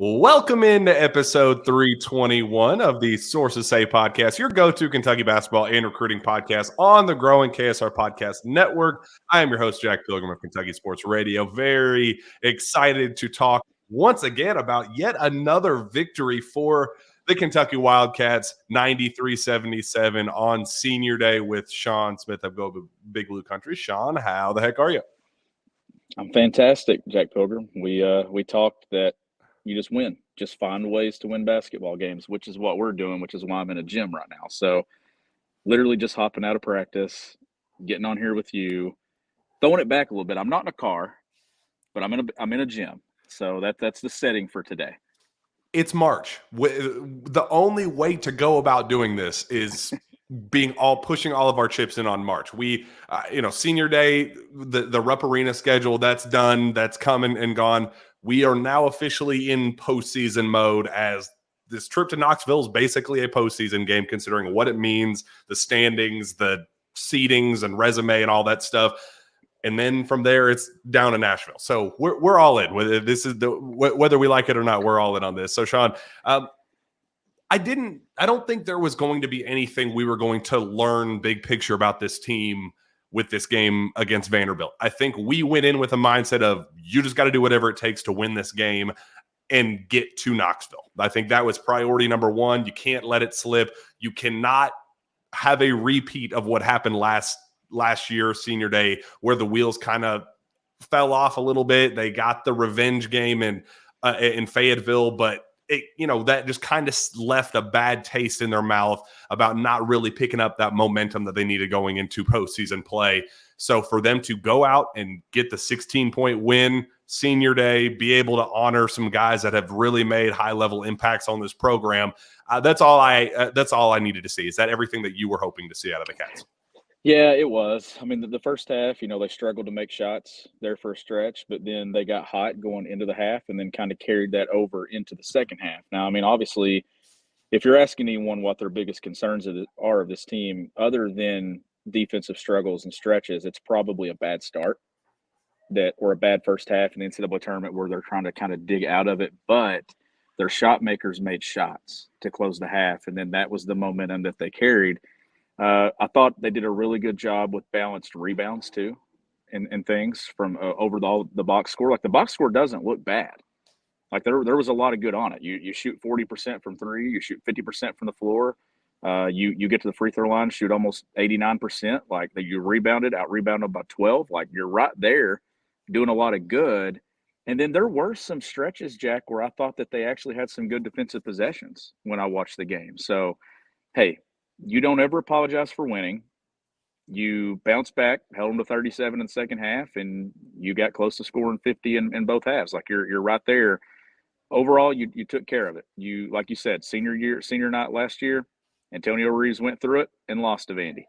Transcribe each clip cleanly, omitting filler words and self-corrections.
Welcome into episode 321 of the Sources Say podcast, your go-to Kentucky basketball and recruiting podcast on the growing KSR Podcast Network. I am your host, Jack Pilgrim of Kentucky Sports Radio. Very excited to talk once again about yet another victory for the Kentucky Wildcats, 93-77 on Senior Day with Sean Smith of Go Big Blue Country. Sean, how the heck are you? I'm fantastic, Jack Pilgrim. We talked that you just win. Just find ways to win basketball games, which is what we're doing, which is why I'm in a gym right now. So literally just hopping out of practice, getting on here with you, throwing it back a little bit. I'm not in a car, but I'm in a gym. So that's the setting for today. It's March. The only way to go about doing this is pushing all of our chips in on March. We, Senior Day, the Rupp Arena schedule, that's done. That's coming and gone. We are now officially in postseason mode, as this trip to Knoxville is basically a postseason game, considering what it means, the standings, the seedings and resume and all that stuff. And then from there, it's down to Nashville. So we're all in. Whether we like it or not, we're all in on this. So Sean, I don't think there was going to be anything we were going to learn big picture about this team with this game against Vanderbilt. I think we went in with a mindset of you just got to do whatever it takes to win this game and get to Knoxville. I think that was priority number one. You can't let it slip. You cannot have a repeat of what happened last year, Senior Day, where the wheels kind of fell off a little bit. They got the revenge game in Fayetteville, but that just kind of left a bad taste in their mouth about not really picking up that momentum that they needed going into postseason play. So for them to go out and get the 16-point win Senior Day, be able to honor some guys that have really made high-level impacts on this program, that's all I needed to see. Is that everything that you were hoping to see out of the Cats? Yeah, it was. I mean, the first half, they struggled to make shots there for a stretch, but then they got hot going into the half and then kind of carried that over into the second half. Now, I mean, obviously, if you're asking anyone what their biggest concerns are of this team, other than defensive struggles and stretches, it's probably a bad start or a bad first half in the NCAA tournament where they're trying to kind of dig out of it. But their shot makers made shots to close the half, and then that was the momentum that they carried. I thought they did a really good job with balanced rebounds too, and things from over the box score. Like the box score doesn't look bad. Like there was a lot of good on it. You shoot 40% from three, you shoot 50% from the floor. You get to the free throw line, shoot almost 89%. Like you out rebounded by 12. Like you're right there, doing a lot of good. And then there were some stretches, Jack, where I thought that they actually had some good defensive possessions when I watched the game. So, hey. You don't ever apologize for winning. You bounce back, held them to 37 in the second half, and you got close to scoring 50 in both halves. Like you're right there. Overall, you took care of it. You, like you said, senior night last year, Antonio Reeves went through it and lost to Vandy.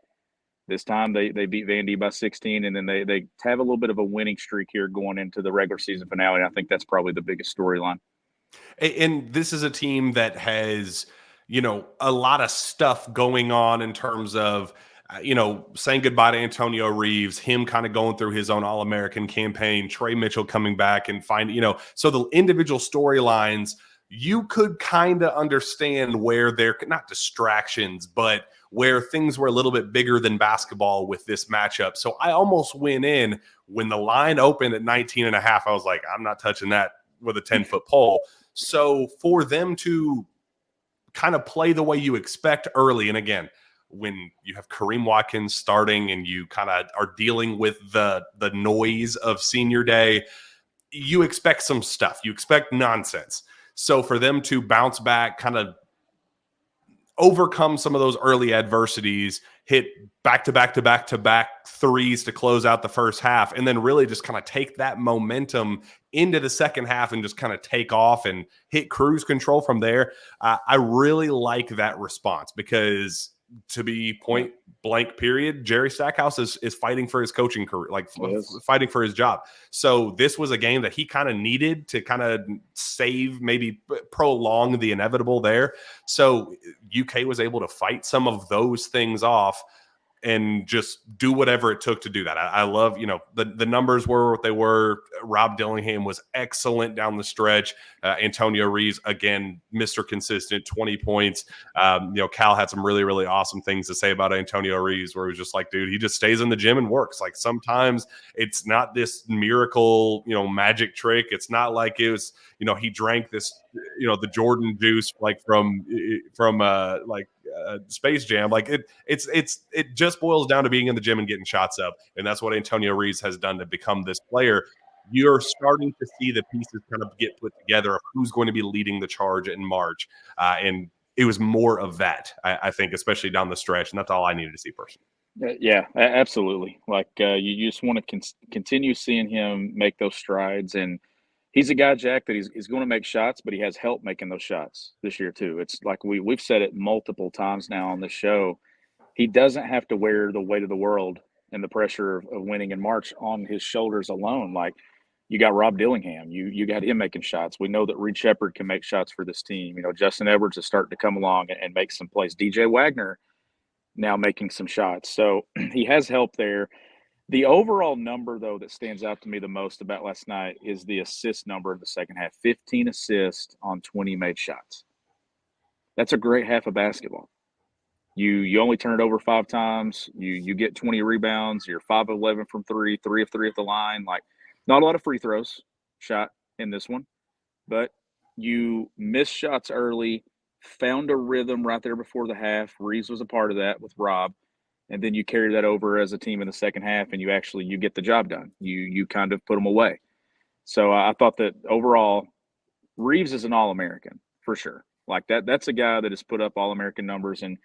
This time they beat Vandy by 16, and then they have a little bit of a winning streak here going into the regular season finale. I think that's probably the biggest storyline. And this is a team that has – a lot of stuff going on in terms of, saying goodbye to Antonio Reeves, him kind of going through his own All-American campaign, Trey Mitchell coming back and so the individual storylines, you could kind of understand where they're not distractions, but where things were a little bit bigger than basketball with this matchup. So I almost went in when the line opened at 19.5. I was like, I'm not touching that with a 10-foot pole. So for them to kind of play the way you expect early. And again, when you have Kareem Watkins starting and you kind of are dealing with the noise of Senior Day, you expect some stuff. You expect nonsense. So for them to bounce back, kind of overcome some of those early adversities, hit back-to-back threes to close out the first half, and then really just kind of take that momentum into the second half and just kind of take off and hit cruise control from there. I really like that response because, to be point blank period, Jerry Stackhouse is fighting for his coaching career, fighting for his job. So this was a game that he kind of needed to kind of maybe prolong the inevitable there. So UK was able to fight some of those things off. and just do whatever it took to do that. I love, the numbers were what they were. Rob Dillingham was excellent down the stretch. Antonio Reeves, again, Mr. Consistent, 20 points. Cal had some really, really awesome things to say about Antonio Reeves, where he was just like, dude, he just stays in the gym and works. Like, sometimes it's not this miracle, magic trick. It's not like it was, he drank this, the Jordan juice, like from Space Jam. Like it just boils down to being in the gym and getting shots up. And that's what Antonio Reeves has done to become this player. You're starting to see the pieces kind of get put together of who's going to be leading the charge in March. And it was more of that, I think, especially down the stretch. And that's all I needed to see personally. Yeah, absolutely. Like you just want to continue seeing him make those strides. And he's a guy, Jack, that he's going to make shots, but he has help making those shots this year too. It's like we've said it multiple times now on this show. He doesn't have to wear the weight of the world and the pressure of winning in March on his shoulders alone. Like, you got Rob Dillingham, you got him making shots. We know that Reed Shepherd can make shots for this team. Justin Edwards is starting to come along and make some plays. DJ Wagner now making some shots. So he has help there. The overall number, though, that stands out to me the most about last night is the assist number in the second half. 15 assists on 20 made shots. That's a great half of basketball. You only turn it over 5 times. You get 20 rebounds. You're 5 of 11 from 3, 3 of 3 at the line. Like, not a lot of free throws shot in this one, but you missed shots early, found a rhythm right there before the half. Reeves was a part of that with Rob. And then you carry that over as a team in the second half, and you get the job done. You kind of put them away. So I thought that overall, Reeves is an All-American for sure. Like that's a guy that has put up All-American numbers. And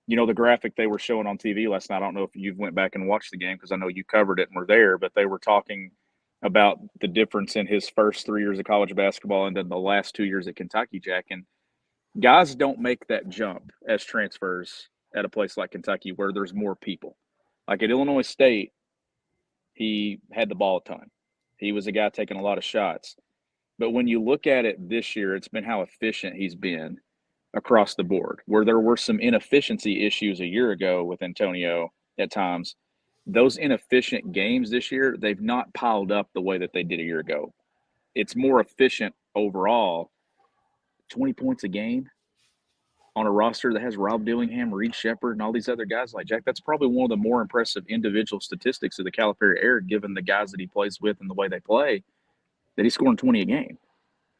the graphic they were showing on TV last night, I don't know if you went back and watched the game because I know you covered it and were there, but they were talking about the difference in his first 3 years of college basketball and then the last 2 years at Kentucky, Jack. And guys don't make that jump as transfers at a place like Kentucky where there's more people. Like at Illinois State, he had the ball a ton. He was a guy taking a lot of shots. But when you look at it this year, it's been how efficient he's been across the board, where there were some inefficiency issues a year ago with Antonio at times. Those inefficient games this year, they've not piled up the way that they did a year ago. It's more efficient overall. 20 points a game on a roster that has Rob Dillingham, Reed Shepherd, and all these other guys like Jack. That's probably one of the more impressive individual statistics of the Calipari era, given the guys that he plays with and the way they play, that he's scoring 20 a game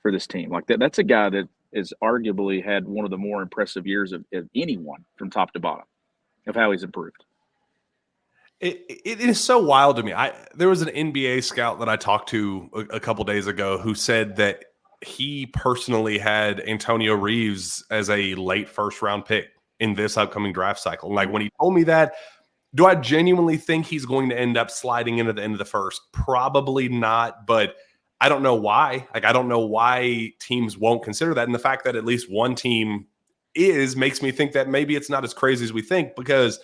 for this team. Like that's a guy that is arguably had one of the more impressive years of anyone from top to bottom of how he's improved. It is so wild to me. There was an NBA scout that I talked to a couple days ago who said that he personally had Antonio Reeves as a late first round pick in this upcoming draft cycle. Like when he told me that, do I genuinely think he's going to end up sliding into the end of the first? Probably not, but I don't know why. Like, I don't know why teams won't consider that. And the fact that at least one team makes me think that maybe it's not as crazy as we think, because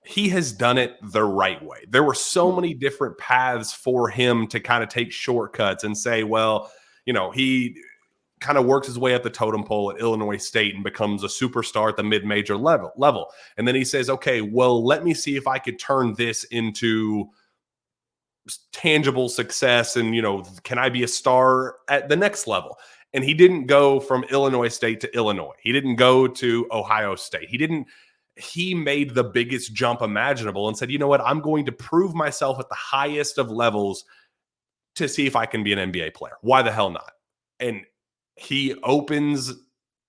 he has done it the right way. There were so many different paths for him to kind of take shortcuts and say, well, he kind of works his way up the totem pole at Illinois State and becomes a superstar at the mid-major level. And then he says, okay, well, let me see if I could turn this into tangible success. And, can I be a star at the next level? And he didn't go from Illinois State to Illinois. He didn't go to Ohio State. He made the biggest jump imaginable and said, you know what, I'm going to prove myself at the highest of levels to see if I can be an NBA player. Why the hell not? And he opens,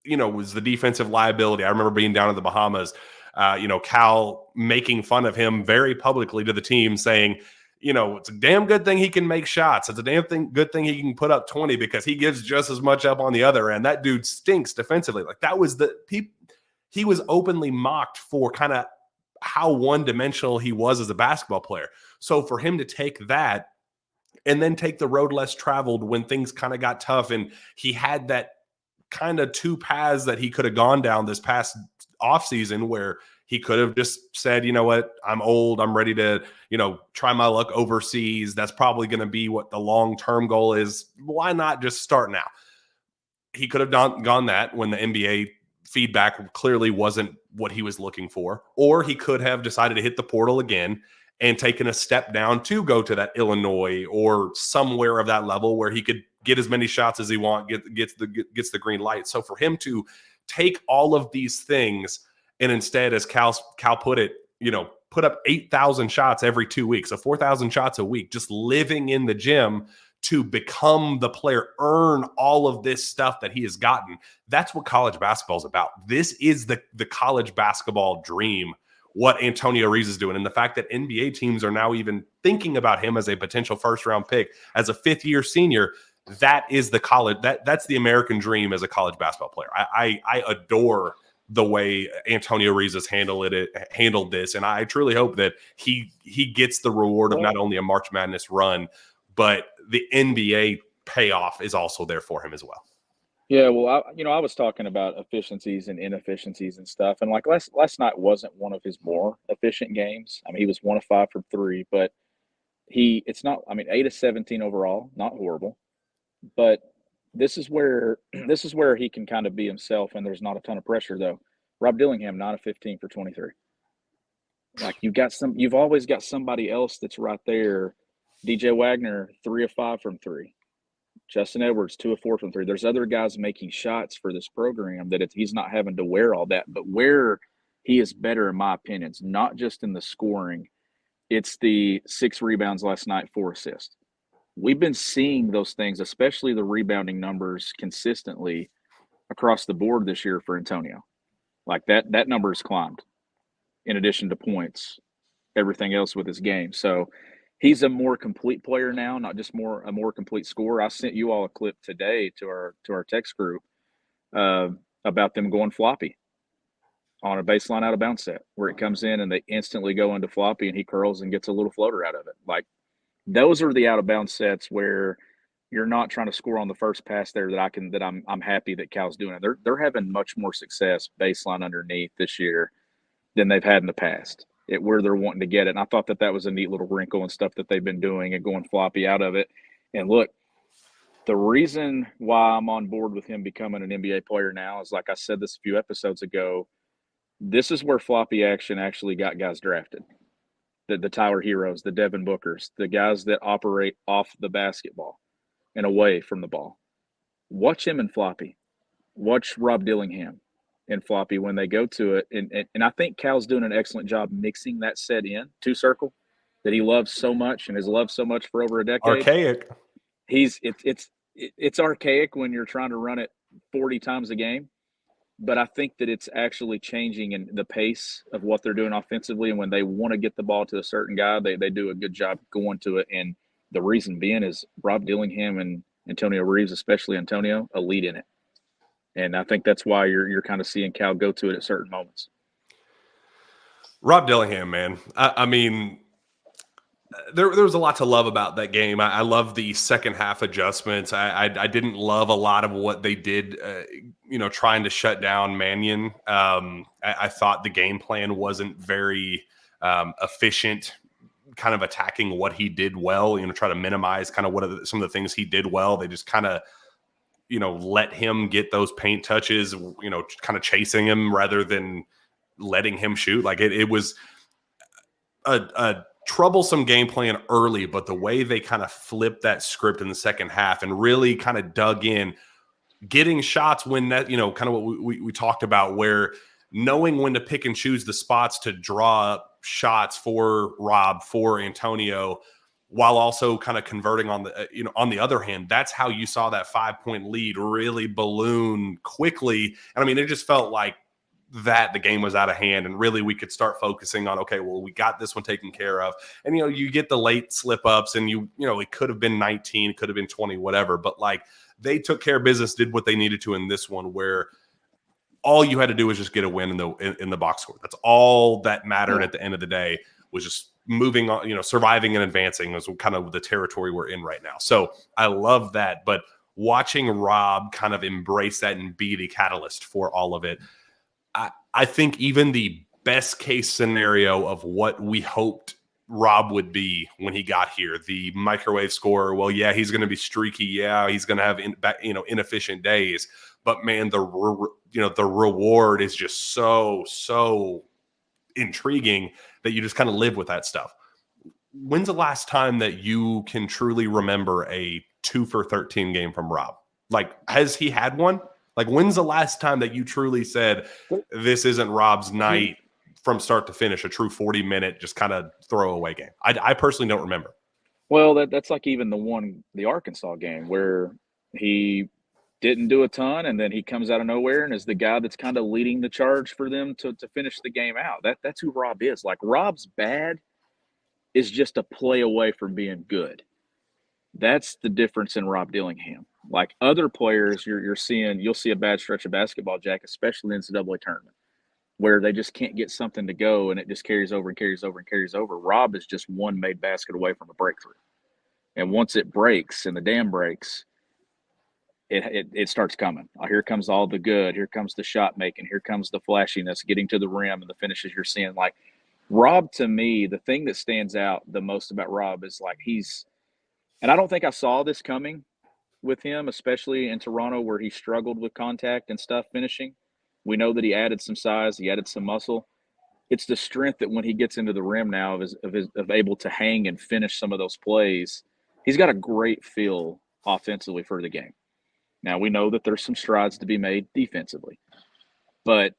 was the defensive liability. I remember being down in the Bahamas, Cal making fun of him very publicly to the team, saying, it's a damn good thing he can make shots. It's a good thing he can put up 20 because he gives just as much up on the other end. That dude stinks defensively. Like that was he was openly mocked for kind of how one-dimensional he was as a basketball player. So for him to take that and then take the road less traveled when things kind of got tough, and he had that kind of 2 paths that he could have gone down this past offseason, where he could have just said, you know what, I'm old, I'm ready to, try my luck overseas. That's probably going to be what the long-term goal is. Why not just start now? He could have gone that when the NBA feedback clearly wasn't what he was looking for, or he could have decided to hit the portal again and taken a step down to go to that Illinois or somewhere of that level where he could get as many shots as he wants, gets the green light. So for him to take all of these things and instead, as Cal put it, put up 8,000 shots every 2 weeks, so 4,000 shots a week, just living in the gym to become the player, earn all of this stuff that he has gotten. That's what college basketball is about. This is the college basketball dream, what Antonio Reeves is doing. And the fact that NBA teams are now even thinking about him as a potential first-round pick, as a fifth-year senior, that is the college. That's the American dream as a college basketball player. I adore the way Antonio Reeves has handled this. And I truly hope that he gets the reward of not only a March Madness run, but the NBA payoff is also there for him as well. Yeah, well, I was talking about efficiencies and inefficiencies and stuff, and like last night wasn't one of his more efficient games. I mean, he was 1 of 5 from 3, but it's not. I mean, 8 of 17 overall, not horrible, but this is where he can kind of be himself, and there's not a ton of pressure though. Rob Dillingham, 9 of 15 for 23. Like you've always got somebody else that's right there. DJ Wagner, 3 of 5 from 3. Justin Edwards, 2 of 4 from 3. There's other guys making shots for this program that he's not having to wear all that. But where he is better, in my opinion, it's not just in the scoring. It's the 6 rebounds last night, 4 assists. We've been seeing those things, especially the rebounding numbers, consistently across the board this year for Antonio. Like that number has climbed in addition to points, everything else with his game. So he's a more complete player now, not just a more complete scorer. I sent you all a clip today to our text group about them going floppy on a baseline out of bounds set where it comes in and they instantly go into floppy and he curls and gets a little floater out of it. Like those are the out of bounds sets where you're not trying to score on the first pass there I'm happy that Cal's doing it. They're having much more success baseline underneath this year than they've had in the past. Where they're wanting to get it. And I thought that was a neat little wrinkle and stuff that they've been doing and going floppy out of it. And look, the reason why I'm on board with him becoming an NBA player now is, like I said this a few episodes ago, this is where floppy action actually got guys drafted. The Tyler Heroes, the Devin Bookers, the guys that operate off the basketball and away from the ball. Watch him in floppy. Watch Rob Dillingham in floppy when they go to it. And I think Cal's doing an excellent job mixing that set in, 2-circle, that he loves so much and has loved so much for over a decade. Archaic. It's archaic when you're trying to run it 40 times a game. But I think that it's actually changing in the pace of what they're doing offensively. And when they want to get the ball to a certain guy, they do a good job going to it. And the reason being is Rob Dillingham and Antonio Reeves, especially Antonio, a lead in it. And I think that's why you're kind of seeing Cal go to it at certain moments. Rob Dillingham, man. I mean, there was a lot to love about that game. I love the second half adjustments. I didn't love a lot of what they did, trying to shut down Mannion. I thought the game plan wasn't very efficient, kind of attacking what he did well, try to minimize kind of some of the things he did well. They just kind of, let him get those paint touches, kind of chasing him rather than letting him shoot. Like it was a troublesome game plan early, but the way they kind of flipped that script in the second half and really kind of dug in, getting shots when that, kind of what we talked about, where knowing when to pick and choose the spots to draw up shots for Rob, for Antonio, while also kind of converting on the, on the other hand, that's how you saw that 5-point lead really balloon quickly. And I mean, it just felt like that the game was out of hand and really we could start focusing on, okay, well, we got this one taken care of. And, you get the late slip ups and it could have been 19, could have been 20, whatever. But like they took care of business, did what they needed to in this one, where all you had to do was just get a win in the box score. That's all that mattered at the end of the day, was just moving on, surviving and advancing was kind of the territory we're in right now. So I love that. But watching Rob kind of embrace that and be the catalyst for all of it, I think even the best case scenario of what we hoped Rob would be when he got here, the microwave scorer, well, yeah, he's going to be streaky. Yeah, he's going to have inefficient days. But man, the the reward is just so intriguing that you just kind of live with that stuff. When's the last time that you can truly remember a 2 for 13 game from Rob? Like, has he had one? Like, when's the last time that you truly said, this isn't Rob's night from start to finish, a true 40-minute, just kind of throwaway game? I personally don't remember. Well, that's like even the Arkansas game where he didn't do a ton, and then he comes out of nowhere and is the guy that's kind of leading the charge for them to finish the game out. That's who Rob is. Like, Rob's bad is just a play away from being good. That's the difference in Rob Dillingham. Like, other players, you'll see a bad stretch of basketball, Jack, especially in the NCAA tournament, where they just can't get something to go and it just carries over and carries over and carries over. Rob is just one made basket away from a breakthrough. And once it breaks and the dam breaks, it starts coming. Here comes all the good. Here comes the shot making. Here comes the flashiness, getting to the rim and the finishes you're seeing. Like, Rob, to me, the thing that stands out the most about Rob is like and I don't think I saw this coming with him, especially in Toronto where he struggled with contact and stuff finishing. We know that he added some size, he added some muscle. It's the strength that when he gets into the rim now of able to hang and finish some of those plays, he's got a great feel offensively for the game. Now, we know that there's some strides to be made defensively, but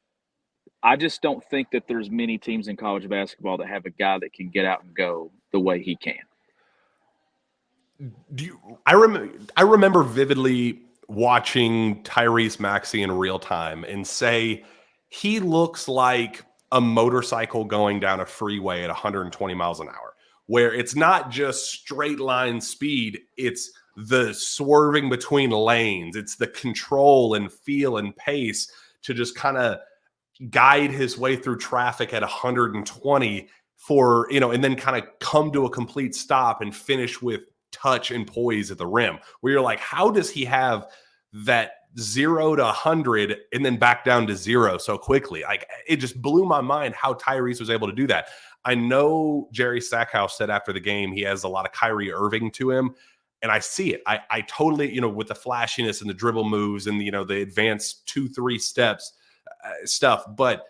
I just don't think that there's many teams in college basketball that have a guy that can get out and go the way he can. I remember vividly watching Tyrese Maxey in real time and say he looks like a motorcycle going down a freeway at 120 miles an hour, where it's not just straight line speed, it's the swerving between lanes, it's the control and feel and pace to just kind of guide his way through traffic at 120 and then kind of come to a complete stop and finish with touch and poise at the rim, where you're like, how does he have that 0 to 100 and then back down to 0 so quickly? Like, it just blew my mind how Tyrese was able to do that. I know Jerry Stackhouse said after the game he has a lot of Kyrie Irving to him, and I see it. I totally, with the flashiness and the dribble moves and the advanced 2-3 steps stuff, but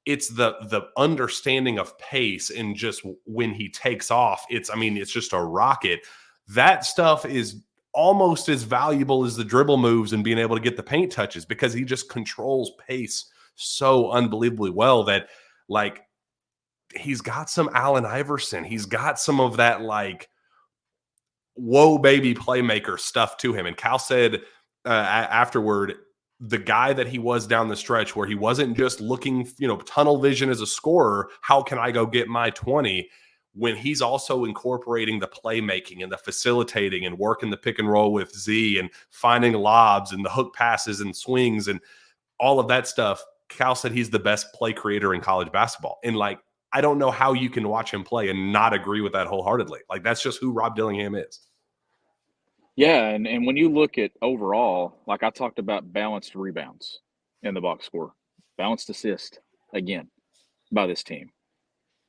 it's the understanding of pace and just when he takes off, it's just a rocket. That stuff is almost as valuable as the dribble moves and being able to get the paint touches, because he just controls pace so unbelievably well that, like, he's got some Allen Iverson. He's got some of that, like, whoa, baby playmaker stuff to him. And Cal said afterward, the guy that he was down the stretch where he wasn't just looking, tunnel vision as a scorer, how can I go get my 20? When he's also incorporating the playmaking and the facilitating and working the pick and roll with Z and finding lobs and the hook passes and swings and all of that stuff, Cal said he's the best play creator in college basketball. And, like, I don't know how you can watch him play and not agree with that wholeheartedly. Like, that's just who Rob Dillingham is. Yeah, and when you look at overall, like I talked about balanced rebounds in the box score, balanced assist again by this team.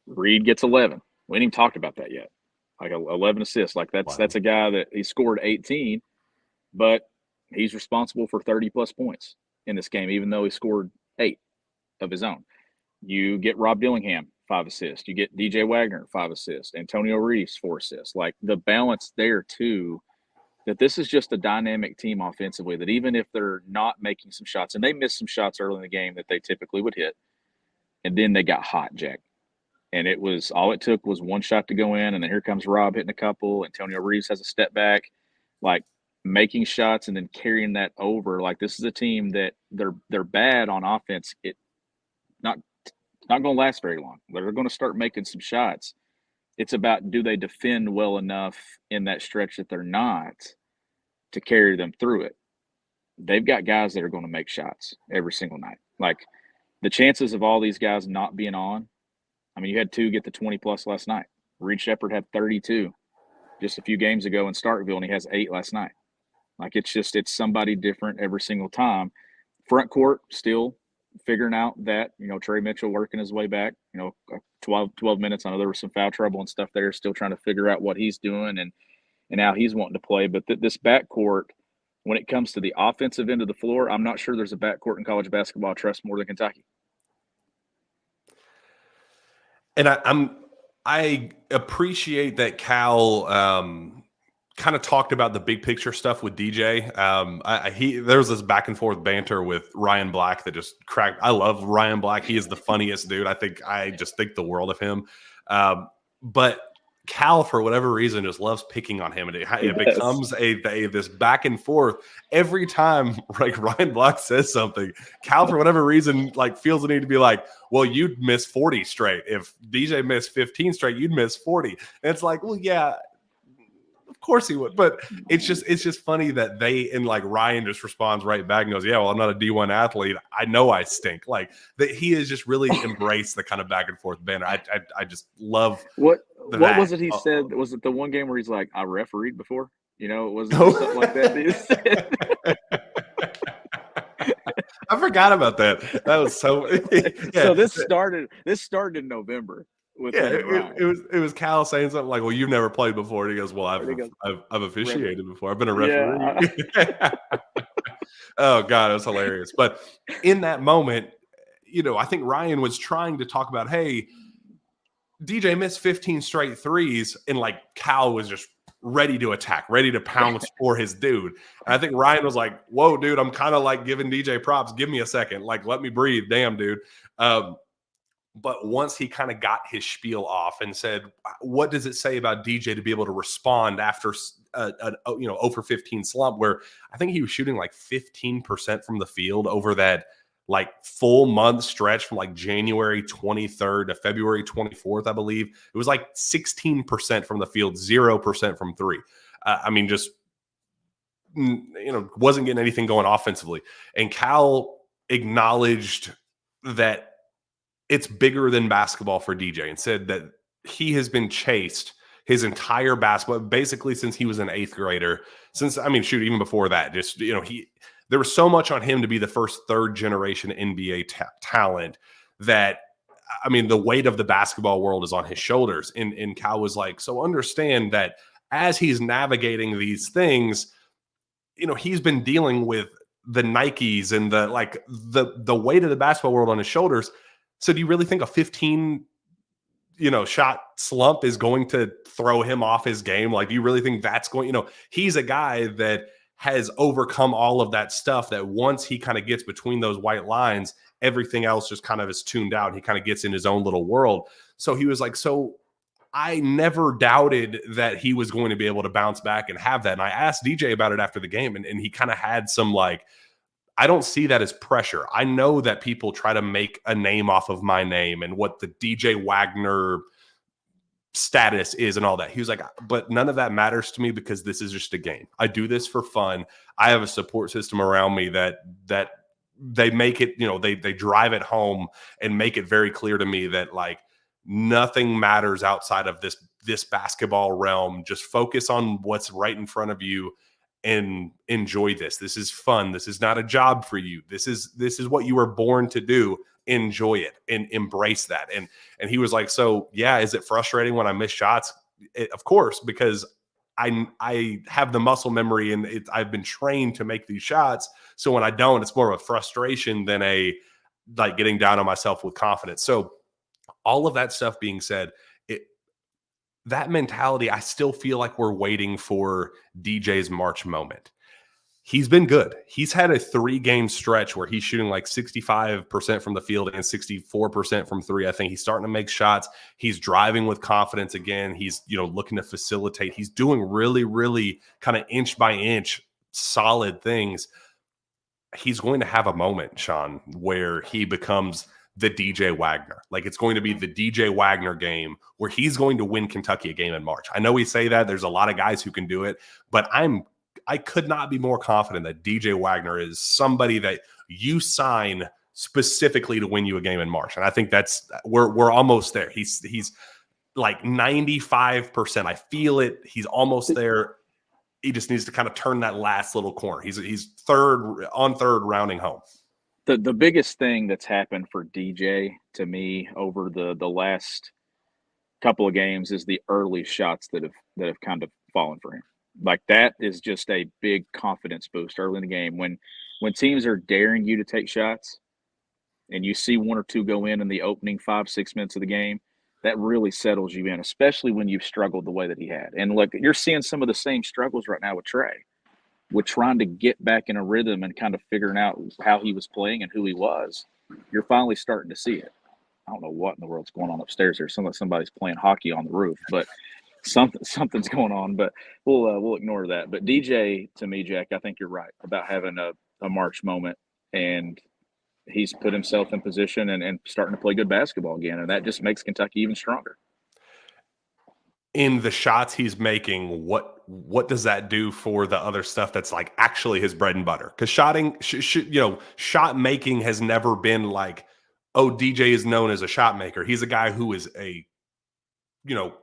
Reed gets 11. We ain't even talked about that yet. Like 11 assists. Like that's a guy that he scored 18, but he's responsible for 30-plus points in this game, even though he scored 8 of his own. You get Rob Dillingham, 5 assists. You get DJ Wagner, 5 assists. Antonio Reeves, 4 assists. Like, the balance there, too, that this is just a dynamic team offensively, that even if they're not making some shots, and they missed some shots early in the game that they typically would hit, and then they got hot, Jack. And all it took was one shot to go in, and then here comes Rob hitting a couple. Antonio Reeves has a step back, like, making shots and then carrying that over. Like, this is a team that they're bad on offense. It not going to last very long. They're going to start making some shots. It's about, do they defend well enough in that stretch that they're not to carry them through it? They've got guys that are going to make shots every single night. Like, the chances of all these guys not being on, you had 2 get the 20-plus last night. Reed Shepherd had 32 just a few games ago in Starkville, and he has 8 last night. Like, it's somebody different every single time. Front court still figuring out that, Trey Mitchell working his way back, 12 minutes. I know there was some foul trouble and stuff there, still trying to figure out what he's doing and how he's wanting to play. But this backcourt, when it comes to the offensive end of the floor, I'm not sure there's a backcourt in college basketball I trust more than Kentucky. And I appreciate that Cal kind of talked about the big picture stuff with DJ. There was this back and forth banter with Ryan Black that just cracked. I love Ryan Black. He is the funniest dude. I just think the world of him. But Cal, for whatever reason, just loves picking on him, and it becomes this back and forth every time. Like Ryan Black says something, Cal, for whatever reason, like feels the need to be like, "Well, you'd miss 40 straight. If DJ missed 15 straight, you'd miss 40." And it's like, well, yeah, of course he would. But it's just funny that like Ryan just responds right back and goes, "Yeah, well, I'm not a D1 athlete. I know I stink." Like that he has just really embraced the kind of back and forth banner. I just love what was it he said? Was it the one game where he's like, "I refereed before"? You know, was it something like that he said? I forgot about that. That was so. Yeah. So this started in November. It was Cal saying something like, "Well, you've never played before." And he goes, "Well, I've officiated before. I've been a referee." Yeah. Oh God, it was hilarious. But in that moment, I think Ryan was trying to talk about, hey, DJ missed 15 straight threes, and like Cal was just ready to attack, ready to pounce for his dude. And I think Ryan was like, "Whoa, dude, I'm kind of like giving DJ props. Give me a second. Like, let me breathe. Damn, dude." But once he kind of got his spiel off and said, "What does it say about DJ to be able to respond after an 0 for 15 slump?" Where I think he was shooting like 15% from the field over that like full month stretch from like January 23rd to February 24th, I believe. It was like 16% from the field, 0% from three. I mean, just wasn't getting anything going offensively. And Cal acknowledged that it's bigger than basketball for DJ and said that he has been chased his entire basketball, basically since he was an 8th grader. Even before that, just, there was so much on him to be the first 3rd generation NBA talent that, the weight of the basketball world is on his shoulders. And Cal was like, so understand that as he's navigating these things, he's been dealing with the Nikes and the weight of the basketball world on his shoulders. So do you really think a 15, shot slump is going to throw him off his game? Like, do you really think that's going, he's a guy that has overcome all of that stuff, that once he kind of gets between those white lines, everything else just kind of is tuned out. He kind of gets in his own little world. So he was like, so I never doubted that he was going to be able to bounce back and have that. And I asked DJ about it after the game, and he kind of had some like, I don't see that as pressure. I know that people try to make a name off of my name and what the DJ Wagner status is and all that. He was like, but none of that matters to me because this is just a game. I do this for fun. I have a support system around me that they make it, they drive it home and make it very clear to me that like nothing matters outside of this basketball realm. Just focus on what's right in front of you and enjoy this. This is fun. This is not a job for you. This is what you were born to do. Enjoy it and embrace that. And he was like, so yeah, is it frustrating when I miss shots? Of course, because I have the muscle memory and I've been trained to make these shots. So when I don't, it's more of a frustration than a like getting down on myself with confidence. So all of that stuff being said, that mentality, I still feel like we're waiting for DJ's March moment. He's been good. He's had a 3-game stretch where he's shooting like 65% from the field and 64% from three. I think he's starting to make shots. He's driving with confidence again. He's, looking to facilitate. He's doing really, really kind of inch by inch solid things. He's going to have a moment, Sean, where he becomes the DJ Wagner. Like, it's going to be the DJ Wagner game where he's going to win Kentucky a game in March. I know we say that there's a lot of guys who can do it, but I could not be more confident that DJ Wagner is somebody that you sign specifically to win you a game in March. And I think we're almost there. He's like 95%. I feel it. He's almost there. He just needs to kind of turn that last little corner. He's third rounding home. The biggest thing that's happened for DJ to me over the last couple of games is the early shots that have kind of fallen for him. Like that is just a big confidence boost early in the game. When teams are daring you to take shots and you see one or two go in the opening 5-6 minutes of the game, that really settles you in, especially when you've struggled the way that he had. And look, you're seeing some of the same struggles right now with Trey, with trying to get back in a rhythm and kind of figuring out how he was playing and who he was. You're finally starting to see it. I don't know what in the world's going on upstairs here. Somebody's playing hockey on the roof, but something's going on. But we'll ignore that. But DJ, to me, Jack, I think you're right about having a March moment, and he's put himself in position and starting to play good basketball again, and that just makes Kentucky even stronger. In the shots he's making, what does that do for the other stuff that's like actually his bread and butter? Because shot making has never been like, oh, DJ is known as a shot maker. He's a guy who is a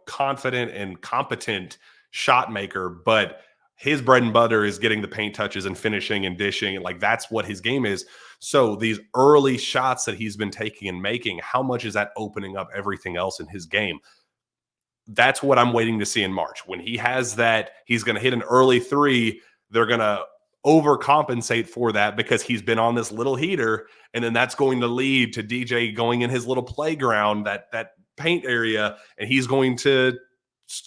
confident and competent shot maker, but his bread and butter is getting the paint touches and finishing and dishing, and like that's what his game is. So these early shots that he's been taking and making, how much is that opening up everything else in his game? That's what I'm waiting to see in March. When he has that, he's going to hit an early three. They're going to overcompensate for that because he's been on this little heater. And then that's going to lead to DJ going in his little playground, that paint area. And he's going to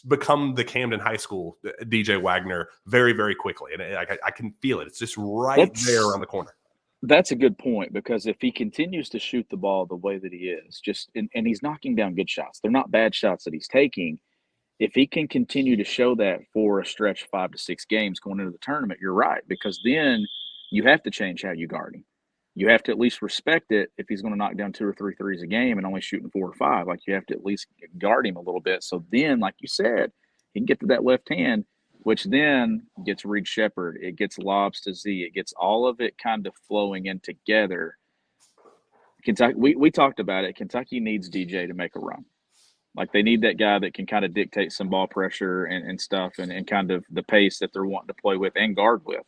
become the Camden High School DJ Wagner very, very quickly. And I can feel it. It's just there around the corner. That's a good point, because if he continues to shoot the ball the way that he is, and he's knocking down good shots, they're not bad shots that he's taking. If he can continue to show that for a stretch 5 to 6 games going into the tournament, you're right, because then you have to change how you guard him. You have to at least respect it if he's going to knock down 2 or 3 threes a game and only shooting 4 or 5. Like, you have to at least guard him a little bit. So then, like you said, he can get to that left hand, which then gets Reed Shepherd. It gets lobs to Z. It gets all of it kind of flowing in together. Kentucky, we talked about it. Kentucky needs DJ to make a run. Like, they need that guy that can kind of dictate some ball pressure and stuff and kind of the pace that they're wanting to play with and guard with.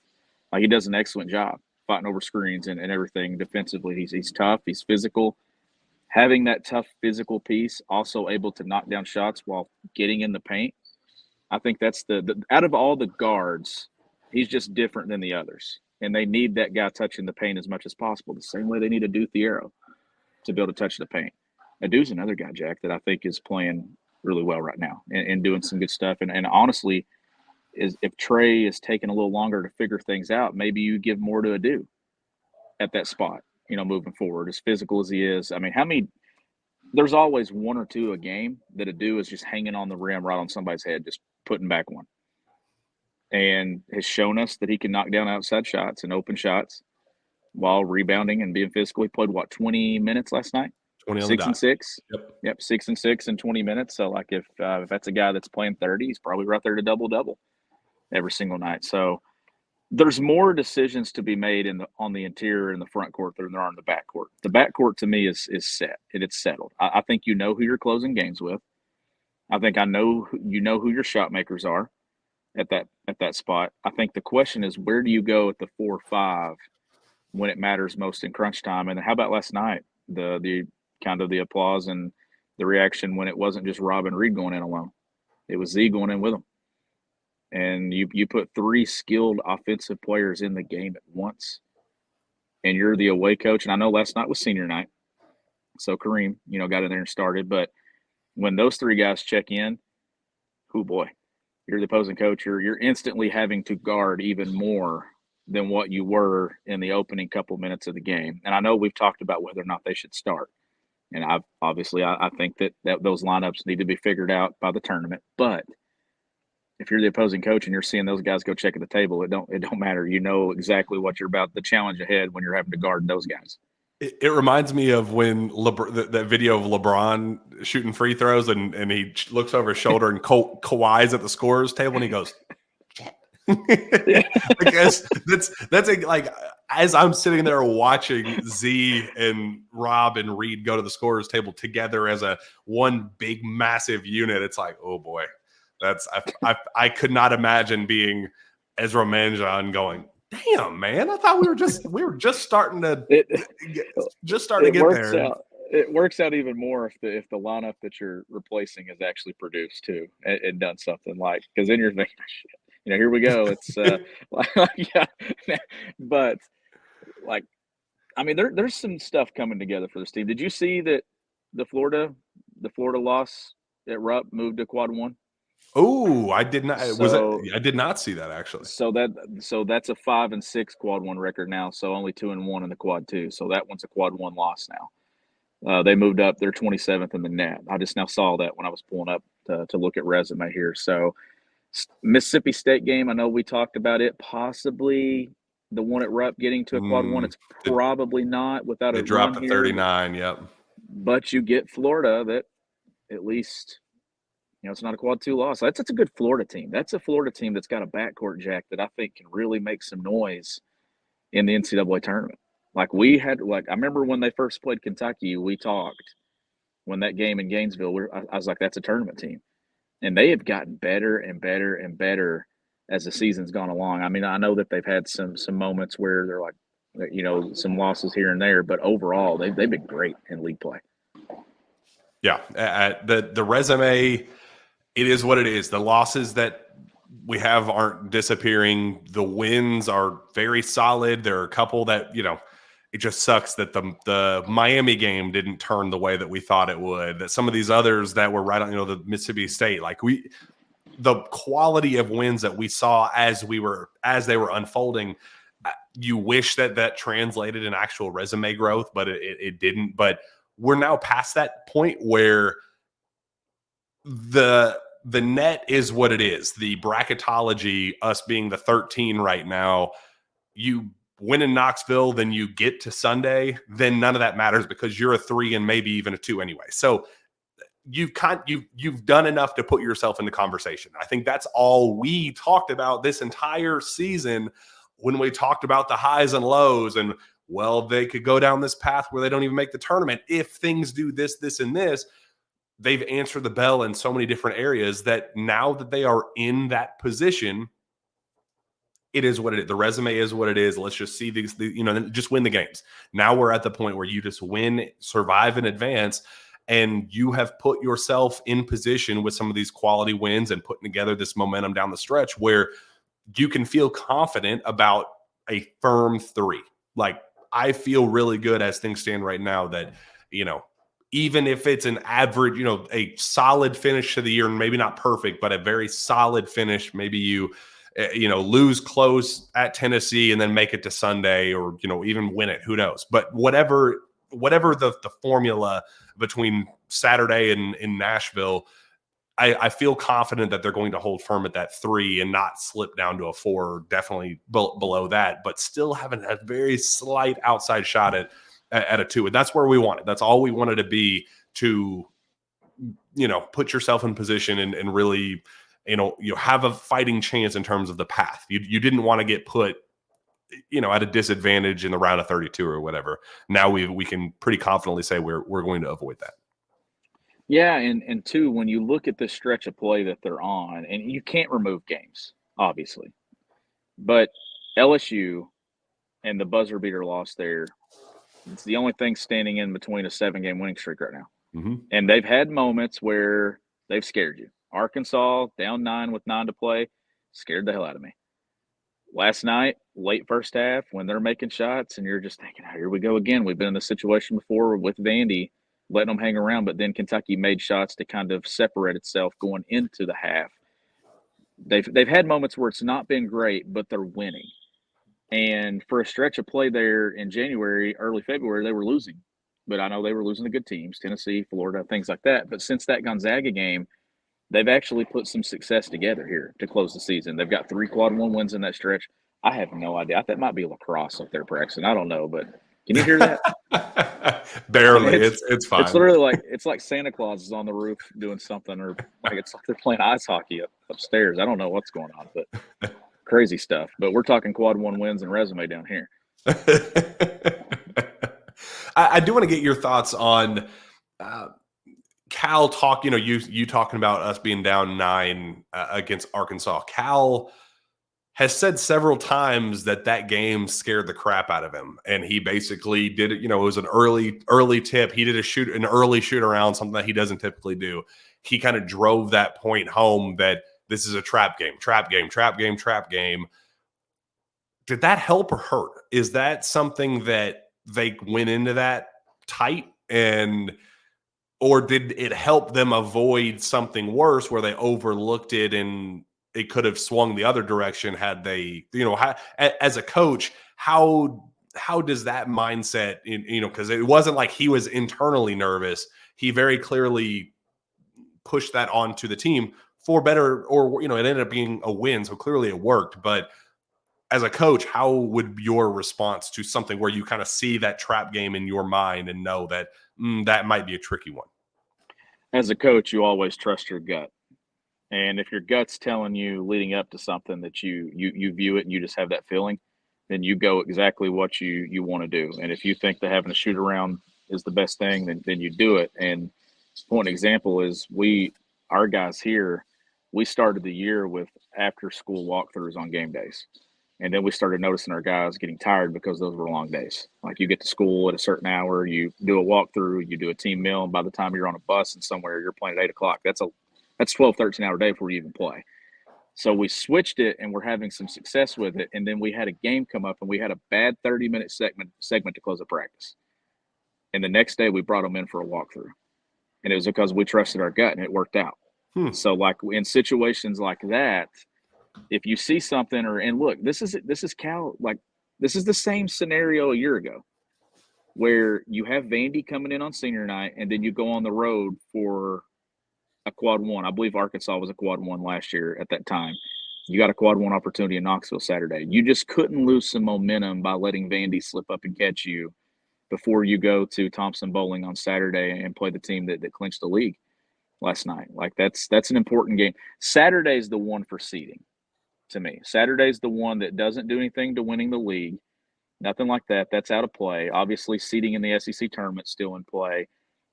Like, he does an excellent job fighting over screens and everything defensively. He's tough. He's physical. Having that tough physical piece, also able to knock down shots while getting in the paint, I think that's the out of all the guards, he's just different than the others. And they need that guy touching the paint as much as possible, the same way they need Adu Thiero to be able to touch the paint. Adu's another guy, Jack, that I think is playing really well right now and doing some good stuff. And honestly, if Trey is taking a little longer to figure things out, maybe you give more to Adu at that spot, moving forward, as physical as he is. I mean, there's always one or two a game that Adu is just hanging on the rim right on somebody's head, just putting back one. And has shown us that he can knock down outside shots and open shots while rebounding and being physical. He played, 20 minutes last night? 20 on 6 and 6. Yep. 6 and 6 in 20 minutes. So, like, if that's a guy that's playing 30, he's probably right there to double every single night. So there's more decisions to be made on the interior and the front court than there are in the back court. The back court, to me, is set. It's settled. I think you know who you're closing games with. I think who your shot makers are at that spot. I think the question is, where do you go at the 4-5 when it matters most in crunch time? And how about last night? The kind of the applause and the reaction when it wasn't just Rob and Reed going in alone. It was Z going in with them. And you put 3 skilled offensive players in the game at once, and you're the away coach. And I know last night was senior night, so Kareem, got in there and started. But when those 3 guys check in, oh boy, you're the opposing coach. You're instantly having to guard even more than what you were in the opening couple minutes of the game. And I know we've talked about whether or not they should start. And I think that those lineups need to be figured out by the tournament. But if you're the opposing coach and you're seeing those guys go check at the table, it don't matter. You know exactly what you're about, the challenge ahead when you're having to guard those guys. It reminds me of when that video of LeBron shooting free throws and he looks over his shoulder and Kawhi's at the scorer's table and he goes, I guess that's like, as I'm sitting there watching Z and Rob and Reed go to the scorer's table together as a one big massive unit, it's like, oh boy, I could not imagine being Ezra Manjan going, damn, man, I thought we were just starting to get there. It works out even more if the lineup that you're replacing has actually produced too and done something, like, because then you're thinking, shit. here we go. It's yeah, but like, I mean, there's some stuff coming together for this team. Did you see that the Florida loss at Rupp moved to quad one? Oh, I did not. Was it? So I did not see that actually. so that's a 5-6 quad one record now. So only 2-1 in the quad two. So that one's a quad one loss now. They moved up. They're 27th in the net. I just now saw that when I was pulling up to look at resume here. So Mississippi State game, I know we talked about it. Possibly the one at Rupp getting to a quad one. It's probably not without a They dropped run to here. 39. Yep. But you get Florida that at least, it's not a quad two loss. That's a good Florida team. That's a Florida team that's got a backcourt, Jack, that I think can really make some noise in the NCAA tournament. I remember when they first played Kentucky, we talked when that game in Gainesville, I was like, that's a tournament team. And they have gotten better and better and better as the season's gone along. I mean, I know that they've had some moments where they're like, some losses here and there, but overall, they've been great in league play. Yeah, the resume, it is what it is. The losses that we have aren't disappearing. The wins are very solid. There are a couple that, it just sucks that the Miami game didn't turn the way that we thought it would. That some of these others that were right on, the Mississippi State, the quality of wins that we saw as they were unfolding, you wish that translated in actual resume growth, but it didn't. But we're now past that point where the net is what it is. The bracketology, us being the 13 right now, you win in Knoxville, then you get to Sunday, then none of that matters because you're a 3 and maybe even a 2 anyway. So you've done enough to put yourself in the conversation. I think that's all we talked about this entire season when we talked about the highs and lows and, well, they could go down this path where they don't even make the tournament. If things do this, this, and this, they've answered the bell in so many different areas that now that they are in that position, it is what it is. The resume is what it is. Let's just see these, just win the games. Now we're at the point where you just win, survive, and advance, and you have put yourself in position with some of these quality wins and putting together this momentum down the stretch where you can feel confident about a firm 3. I feel really good as things stand right now that, even if it's an average, a solid finish to the year, and maybe not perfect, but a very solid finish, maybe you lose close at Tennessee and then make it to Sunday or, even win it, who knows? But whatever the formula between Saturday and in Nashville, I feel confident that they're going to hold firm at that 3 and not slip down to a 4, definitely below that, but still having a very slight outside shot at a 2. And that's where we want it. That's all we wanted to be to, put yourself in position and really, you have a fighting chance in terms of the path. You didn't want to get put, at a disadvantage in the round of 32 or whatever. Now we can pretty confidently say we're going to avoid that. Yeah, and two, when you look at this stretch of play that they're on, and you can't remove games, obviously, but LSU and the buzzer beater loss there, it's the only thing standing in between a 7-game winning streak right now. Mm-hmm. And they've had moments where they've scared you. Arkansas, down 9 with 9 to play, scared the hell out of me. Last night, late first half, when they're making shots, and you're just thinking, here we go again. We've been in this situation before with Vandy, letting them hang around, but then Kentucky made shots to kind of separate itself going into the half. They've had moments where it's not been great, but they're winning. And for a stretch of play there in January, early February, they were losing. But I know they were losing to good teams, Tennessee, Florida, things like that. But since that Gonzaga game, they've actually put some success together here to close the season. They've got 3 quad one wins in that stretch. I have no idea. That might be lacrosse up there, Braxton. I don't know, but can you hear that? Barely. It's fine. It's literally it's like Santa Claus is on the roof doing something, or it's like they're playing ice hockey upstairs. I don't know what's going on, but crazy stuff. But we're talking quad one wins and resume down here. I do want to get your thoughts on Cal talk. You talking about us being down 9 against Arkansas. Cal has said several times that game scared the crap out of him, and he basically did it. It was an early tip. He did an early shoot around, something that he doesn't typically do. He kind of drove that point home that this is a trap game, trap game, trap game, trap game. Did that help or hurt? Is that something that they went into that tight, or did it help them avoid something worse where they overlooked it and it could have swung the other direction had they, as a coach, how does that mindset, because it wasn't like he was internally nervous. He very clearly pushed that onto the team for better, or, it ended up being a win. So clearly it worked. But as a coach, how would your response to something where you kind of see that trap game in your mind and know that that might be a tricky one? As a coach, you always trust your gut. And if your gut's telling you leading up to something that you view it and you just have that feeling, then you go exactly what you want to do. And if you think that having a shoot around is the best thing, then you do it. And one example is our guys here, we started the year with after school walkthroughs on game days. And then we started noticing our guys getting tired because those were long days. Like, you get to school at a certain hour, you do a walkthrough, you do a team meal, and by the time you're on a bus and somewhere, you're playing at 8 o'clock. That's 12, 13-hour day before you even play. So we switched it, and we're having some success with it. And then we had a game come up, and we had a bad 30-minute segment to close the practice. And the next day, we brought them in for a walkthrough. And it was because we trusted our gut, and it worked out. So, like, in situations like that, if you see something, and look, this is Cal, like, this is the same scenario a year ago where you have Vandy coming in on senior night, and then you go on the road for a quad one. I believe Arkansas was a quad one last year at that time. You got a quad one opportunity in Knoxville Saturday. You just couldn't lose some momentum by letting Vandy slip up and catch you before you go to Thompson Bowling on Saturday and play the team that clinched the league last night. Like, that's an important game. Saturday's the one for seeding. To me, Saturday's the one that doesn't do anything to winning the league. Nothing like that. That's out of play. Obviously, seeding in the SEC tournament still in play,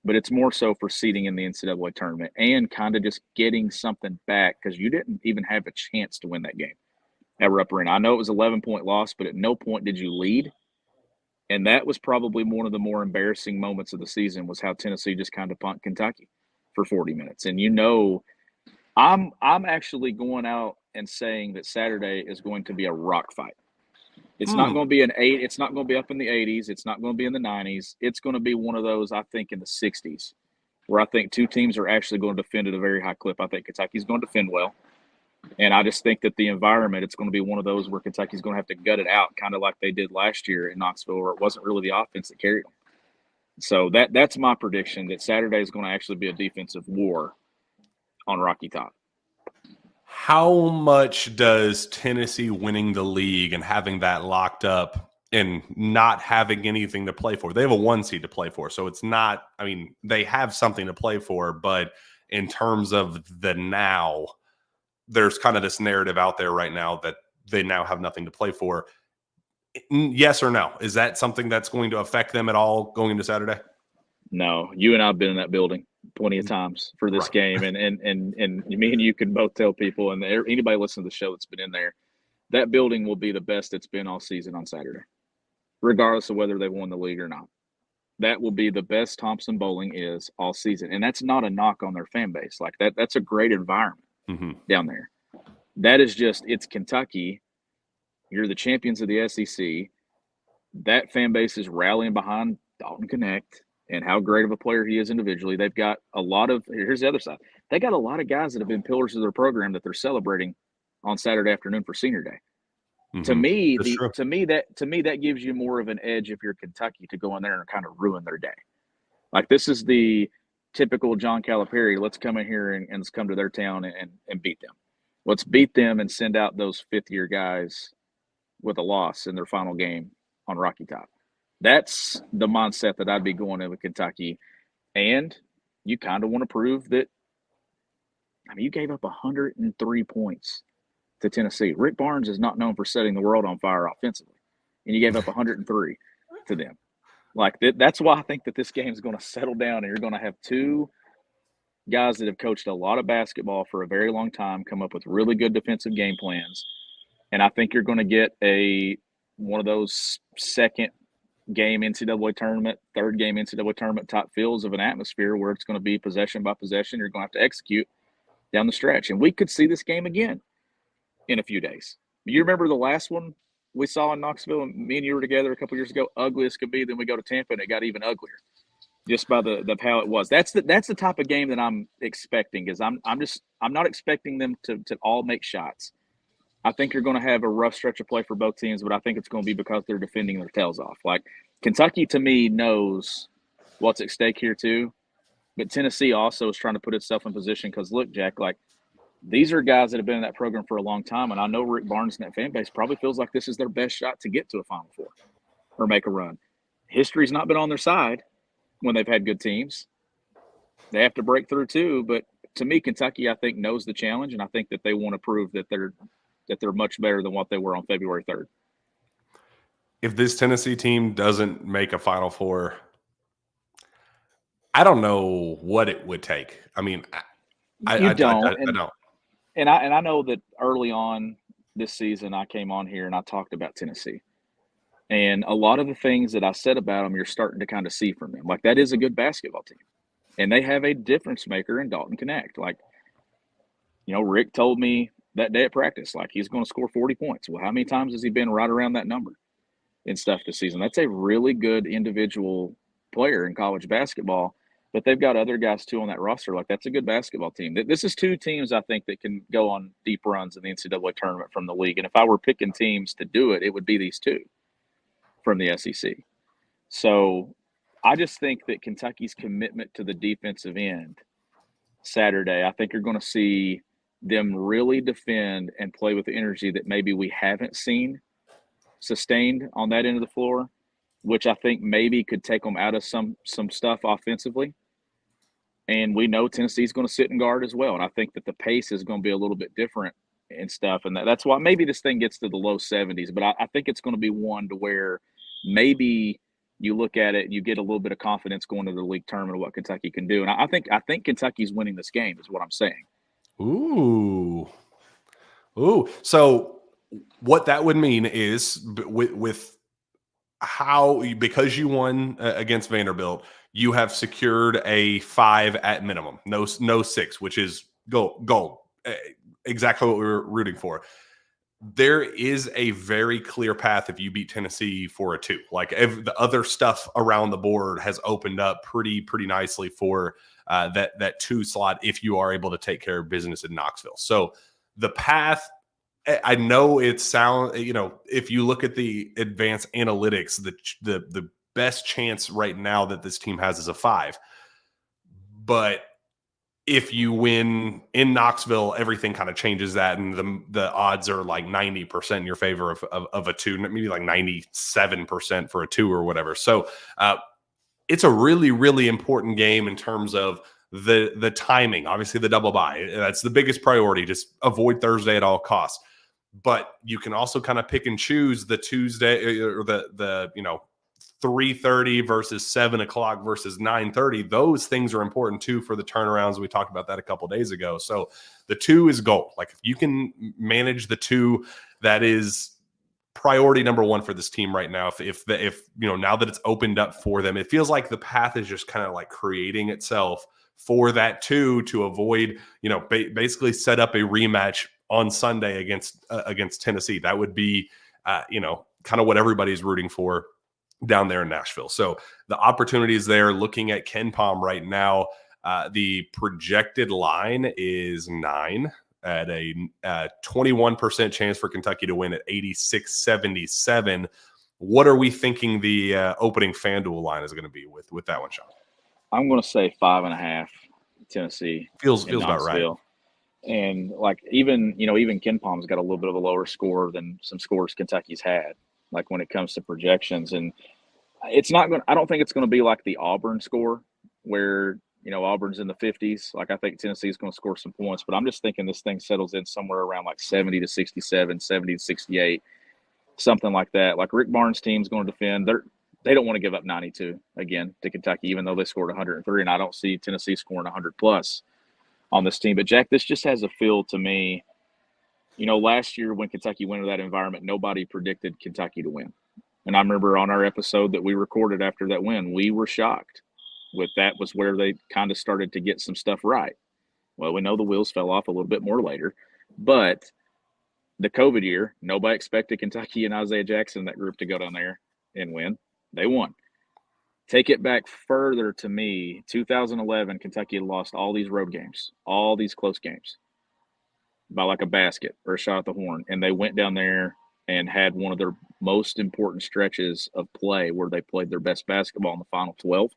but it's more so for seeding in the NCAA tournament and kind of just getting something back, because you didn't even have a chance to win that game at Rupp Arena. I know it was 11-point loss, but at no point did you lead, and that was probably one of the more embarrassing moments of the season, was how Tennessee just kind of punked Kentucky for 40 minutes. And I'm actually going out and saying that Saturday is going to be a rock fight. It's not going to be it's not going to be up in the 80s. It's not going to be in the 90s. It's going to be one of those, I think, in the 60s, where I think two teams are actually going to defend at a very high clip. I think Kentucky's going to defend well. And I just think that the environment, it's going to be one of those where Kentucky's going to have to gut it out, kind of like they did last year in Knoxville, where it wasn't really the offense that carried them. So that's my prediction, that Saturday is going to actually be a defensive war on Rocky Top. How much does Tennessee winning the league and having that locked up and not having anything to play for? They have a 1 seed to play for, so it's not, I mean, they have something to play for, but in terms of the now, there's kind of this narrative out there right now that they now have nothing to play for. Yes or no? Is that something that's going to affect them at all going into Saturday? No, you and I have been in that building plenty of times for this game, and me and you can both tell people, and anybody listening to the show that's been in there, that building will be the best it's been all season on Saturday, regardless of whether they won the league or not. That will be the best Thompson Bowling is all season, and that's not a knock on their fan base. Like, that's a great environment down there. That is just, it's Kentucky. You're the champions of the SEC. That fan base is rallying behind Dalton Connect and how great of a player he is individually. They've got a lot of, here's the other side. They got a lot of guys that have been pillars of their program that they're celebrating on Saturday afternoon for senior day. To me, that gives you more of an edge if you're Kentucky to go in there and kind of ruin their day. Like, this is the typical John Calipari. Let's come in here and let's come to their town and beat them. Let's beat them and send out those fifth-year guys with a loss in their final game on Rocky Top. That's the mindset that I'd be going in with Kentucky. And you kind of want to prove that, I mean, you gave up 103 points to Tennessee. Rick Barnes is not known for setting the world on fire offensively, and you gave up 103 to them. Like, that's why I think that this game is going to settle down, and you're going to have two guys that have coached a lot of basketball for a very long time come up with really good defensive game plans. And I think you're going to get one of those second game NCAA tournament, third game NCAA tournament type feels of an atmosphere where it's going to be possession by possession. You're going to have to execute. down the stretch. And we could see this game again in a few days. You remember the last one we saw in Knoxville, and me and you were together a couple years ago, ugly as could be. Then we go to Tampa, and it got even uglier just by the how it was. That's the type of game that I'm expecting. Is I'm not expecting them to all make shots. I think you're going to have a rough stretch of play for both teams, but I think it's going to be because they're defending their tails off. Like Kentucky, to me, knows what's at stake here too, but Tennessee also is trying to put itself in position because look, Jack, like these are guys that have been in that program for a long time, and I know Rick Barnes and that fan base probably feels like this is their best shot to get to a Final Four or make a run. History's not been on their side when they've had good teams. They have to break through too, but to me, Kentucky, I think, knows the challenge, and I think that they want to prove that they're much better than what they were on February 3rd. If this Tennessee team doesn't make a Final Four, I don't know what it would take. I mean, I don't. And I know that early on this season, I came on here and I talked about Tennessee. And a lot of the things that I said about them, you're starting to kind of see from them. Like, that is a good basketball team. And they have a difference maker in Dalton Connect. Like, Rick told me that day at practice, like, he's going to score 40 points. Well, how many times has he been right around that number and stuff this season? That's a really good individual player in college basketball. But they've got other guys, too, on that roster. Like, that's a good basketball team. This is two teams, I think, that can go on deep runs in the NCAA tournament from the league. And if I were picking teams to do it, it would be these two from the SEC. So I just think that Kentucky's commitment to the defensive end Saturday, I think you're going to see them really defend and play with the energy that maybe we haven't seen sustained on that end of the floor, which I think maybe could take them out of some stuff offensively. And we know Tennessee's going to sit and guard as well. And I think that the pace is going to be a little bit different and stuff. And that's why maybe this thing gets to the low 70s. But I think it's going to be one to where maybe you look at it and you get a little bit of confidence going to the league tournament of what Kentucky can do. And I think Kentucky's winning this game is what I'm saying. Ooh. So what that would mean is with how, because you won against Vanderbilt, you have secured a 5 at minimum, no 6, which is gold. Exactly what we were rooting for. There is a very clear path if you beat Tennessee for a 2. Like, if the other stuff around the board has opened up pretty nicely for that 2 slot if you are able to take care of business in Knoxville. So the path, I know it sounds, if you look at the advanced analytics, the best chance right now that this team has is a 5. But if you win in Knoxville, everything kind of changes that, and the odds are like 90% in your favor of a 2, maybe like 97% for a 2 or whatever. So it's a really, really important game in terms of the timing. Obviously, the double bye, that's the biggest priority. Just avoid Thursday at all costs. But you can also kind of pick and choose the Tuesday or the 3:30 versus 7 o'clock versus 9:30. Those things are important too for the turnarounds. We talked about that a couple of days ago. So the 2 is gold. Like, if you can manage the 2, that is priority number 1 for this team right now. If now that it's opened up for them, it feels like the path is just kind of like creating itself for that 2 to avoid, basically set up a rematch on Sunday against Tennessee. That would be, kind of what everybody's rooting for down there in Nashville. So the opportunity is there. Looking at KenPom right now, the projected line is 9 at a 21% chance for Kentucky to win at 86.77. What are we thinking the opening FanDuel line is going to be with that one, Sean? I'm going to say 5.5 Tennessee. Feels about right. And like even KenPom's got a little bit of a lower score than some scores Kentucky's had, like when it comes to projections. And it's not going. I don't think it's going to be like the Auburn score where Auburn's in the 50s. Like, I think Tennessee's going to score some points, but I'm just thinking this thing settles in somewhere around like 70 to 67, 70 to 68, something like that. Like, Rick Barnes' team's going to defend. They don't want to give up 92 again to Kentucky, even though they scored 103, and I don't see Tennessee scoring 100 plus on this team. But Jack, this just has a feel to me. Last year when Kentucky went into that environment, nobody predicted Kentucky to win. And I remember on our episode that we recorded after that win, we were shocked. That was where they kind of started to get some stuff right. Well, we know the wheels fell off a little bit more later, but the COVID year, nobody expected Kentucky and Isaiah Jackson in that group to go down there and win. They won. Take it back further to me, 2011, Kentucky had lost all these road games, all these close games by like a basket or a shot at the horn. And they went down there and had one of their most important stretches of play where they played their best basketball in the final 12.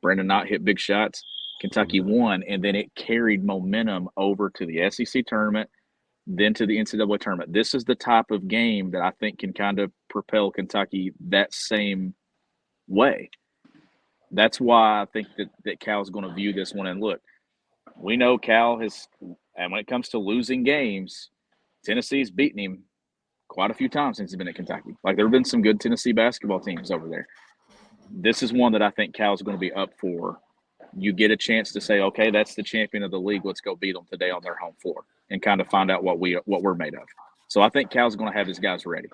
Brandon Knott hit big shots. Kentucky won, and then it carried momentum over to the SEC tournament, then to the NCAA tournament. This is the type of game that I think can kind of propel Kentucky that same way. That's why I think that Cal's going to view this one. And look, we know Cal has, and when it comes to losing games, Tennessee's beaten him quite a few times since he's been at Kentucky. Like, there have been some good Tennessee basketball teams over there. This is one that I think Cal's going to be up for. You get a chance to say, okay, that's the champion of the league. Let's go beat them today on their home floor and kind of find out what we're made of. So I think Cal's going to have his guys ready.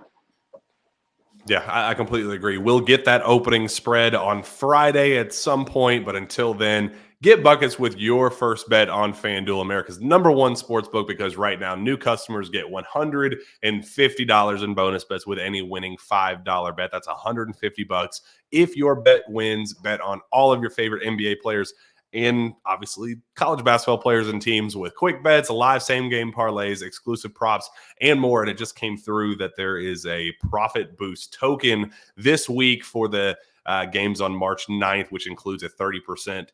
Yeah, I completely agree. We'll get that opening spread on Friday at some point, but until then, get buckets with your first bet on FanDuel, America's #1 sportsbook, because right now new customers get $150 in bonus bets with any winning $5 bet. That's $150. If your bet wins, bet on all of your favorite NBA players and obviously college basketball players and teams with quick bets, live same-game parlays, exclusive props, and more. And it just came through that there is a profit boost token this week for the games on March 9th, which includes a 30%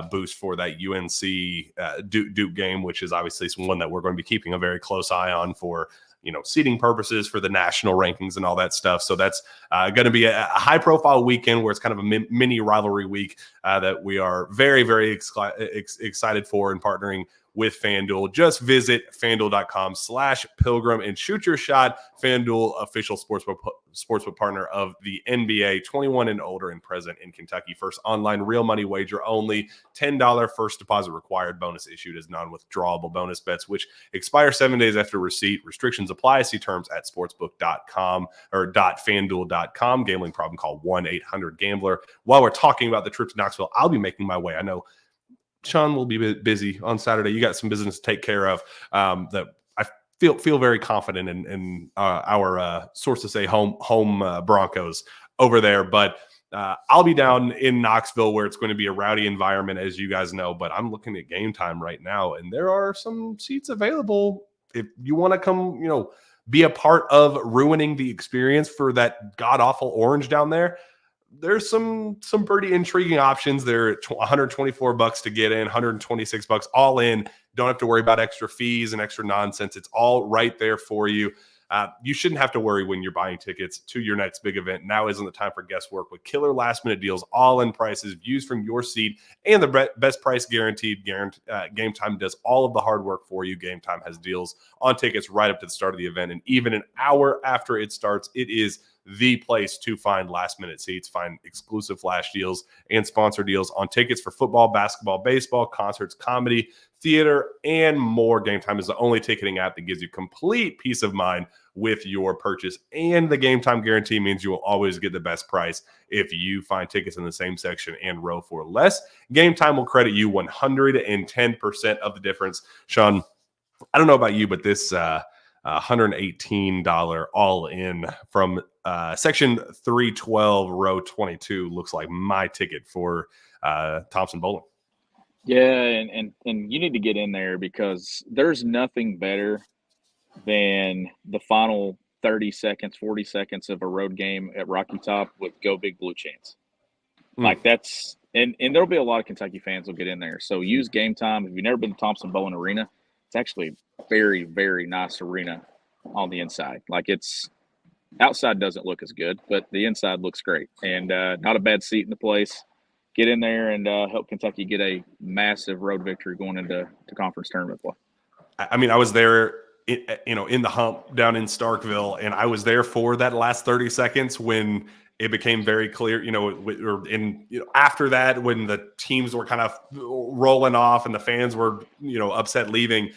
boost for that UNC Duke game, which is obviously one that we're going to be keeping a very close eye on for seeding purposes for the national rankings and all that stuff. So that's going to be a high-profile weekend where it's kind of a mini rivalry week that we are very, very excited for and partnering with FanDuel. Just visit FanDuel.com/Pilgrim and shoot your shot. FanDuel, official sportsbook partner of the NBA, 21 and older and present in Kentucky. First online real money wager only. $10 first deposit required. Bonus issued as non-withdrawable bonus bets, which expire 7 days after receipt. Restrictions apply. See terms at sportsbook.com or .fanduel.com. Gambling problem, call 1-800-GAMBLER. While we're talking about the trip to Knoxville, I'll be making my way. I know Sean will be busy on Saturday. You got some business to take care of that I feel very confident in our sources say home Broncos over there. But I'll be down in Knoxville where it's going to be a rowdy environment, as you guys know. But I'm looking at Game Time right now, and there are some seats available if you want to come, be a part of ruining the experience for that god-awful orange down there. There's some pretty intriguing options. They're at $124 to get in, $126 all in. Don't have to worry about extra fees and extra nonsense. It's all right there for you. You shouldn't have to worry when you're buying tickets to your next big event. Now isn't the time for guesswork with killer last-minute deals, all-in prices, views from your seat, and the best price guaranteed. Game Time does all of the hard work for you. Game Time has deals on tickets right up to the start of the event, and even an hour after it starts, it is the place to find last-minute seats, find exclusive flash deals and sponsor deals on tickets for football, basketball, baseball, concerts, comedy, theater, and more. Game Time is the only ticketing app that gives you complete peace of mind with your purchase, and the Game Time guarantee means you will always get the best price if you find tickets in the same section and row for less. Game Time will credit you 110% of the difference. Sean, I don't know about you, but this $118 all in from section 312 row 22 looks like my ticket for Thompson Bowling. Yeah, and you need to get in there because there's nothing better than the final 30 seconds, 40 seconds of a road game at Rocky Top with Go Big Blue chants. Like that's and there'll be a lot of Kentucky fans will get in there. So use Game Time. If you've never been to Thompson Bowling Arena, it's actually a very, very nice arena on the inside. Like it's outside doesn't look as good, but the inside looks great. And not a bad seat in the place. Get in there and help Kentucky get a massive road victory going into conference tournament play. I mean, I was there, in the hump down in Starkville, and I was there for that last 30 seconds when it became very clear, after that, when the teams were kind of rolling off and the fans were, upset leaving,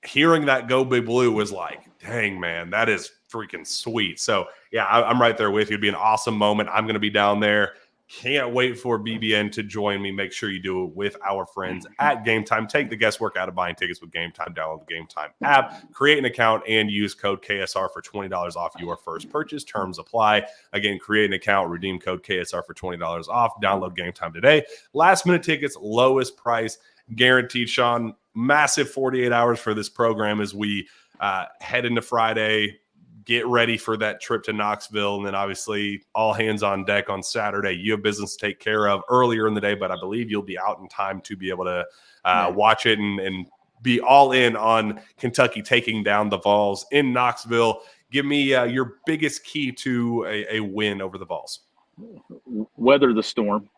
hearing that Go Big Blue was like, dang, man, that is freaking sweet. So, yeah, I'm right there with you. It'd be an awesome moment. I'm going to be down there. Can't wait for BBN to join me. Make sure you do it with our friends at Game Time. Take the guesswork out of buying tickets with Game Time. Download the Game Time app, create an account, and use code KSR for $20 off your first purchase. Terms apply. Again, create an account, redeem code KSR for $20 off. Download Game Time today. Last minute tickets, lowest price guaranteed. Sean, massive 48 hours for this program as we head into Friday. Get ready for that trip to Knoxville, and then obviously all hands on deck on Saturday. You have business to take care of earlier in the day, but I believe you'll be out in time to be able to watch it and be all in on Kentucky taking down the Vols in Knoxville. Give me your biggest key to a win over the Vols. Weather the storm.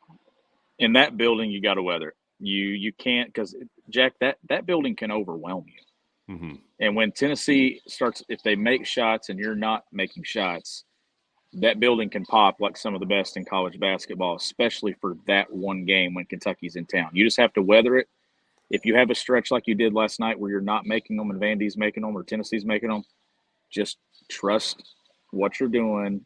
In that building, you got to weather it. You can't, because, Jack, that building can overwhelm you. Mm-hmm. And when Tennessee starts, if they make shots and you're not making shots, that building can pop like some of the best in college basketball, especially for that one game when Kentucky's in town. You just have to weather it. If you have a stretch like you did last night where you're not making them and Vandy's making them or Tennessee's making them, just trust what you're doing.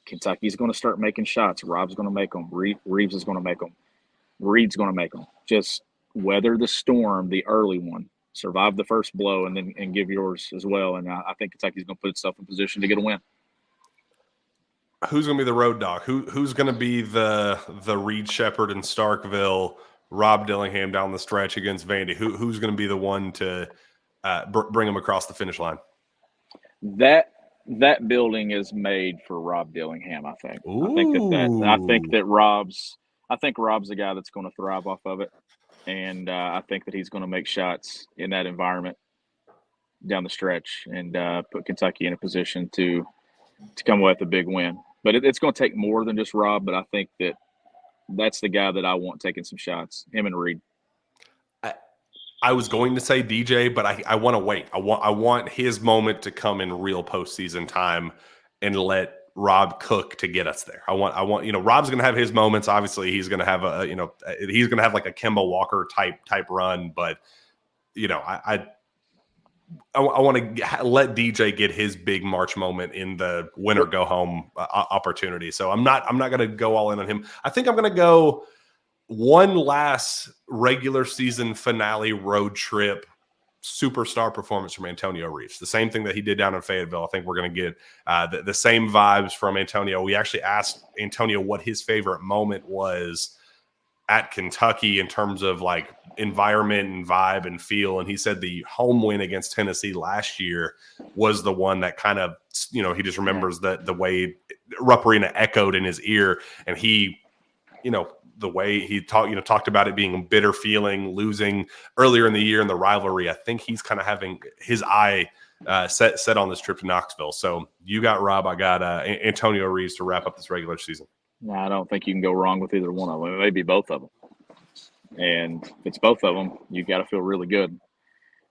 Kentucky's going to start making shots. Rob's going to make them. Reeves is going to make them. Reed's going to make them. Just weather the storm, the early one. Survive the first blow and give yours as well. And I think Kentucky's going to put itself in position to get a win. Who's going to be the road dog? Who's going to be the Reed Shepherd in Starkville, Rob Dillingham down the stretch against Vandy? Who's going to be the one to bring them across the finish line? That building is made for Rob Dillingham. I think. I think Rob's the guy that's going to thrive off of it. And I think that he's going to make shots in that environment down the stretch and put Kentucky in a position to come away with a big win. But it's going to take more than just Rob, but I think that's the guy that I want taking some shots, him and Reed. I was going to say DJ, but I want to wait. I want his moment to come in real postseason time and let Rob cook to get us there. I want, Rob's going to have his moments. Obviously he's going to have he's going to have like a Kemba Walker type run, but I want to let DJ get his big March moment in the win or go home opportunity. So I'm not going to go all in on him. I think I'm going to go one last regular season finale road trip superstar performance from Antonio Reeves. The same thing that he did down in Fayetteville. I think we're going to get the same vibes from Antonio. We actually asked Antonio what his favorite moment was at Kentucky in terms of like environment and vibe and feel. And he said the home win against Tennessee last year was the one that kind of, he just remembers the way Rupp Arena echoed in his ear. And he, the way he talked about it being a bitter feeling, losing earlier in the year in the rivalry. I think he's kind of having his eye set on this trip to Knoxville. So you got Rob, I got Antonio Reeves to wrap up this regular season. No, I don't think you can go wrong with either one of them. It may be both of them. And if it's both of them, you got to feel really good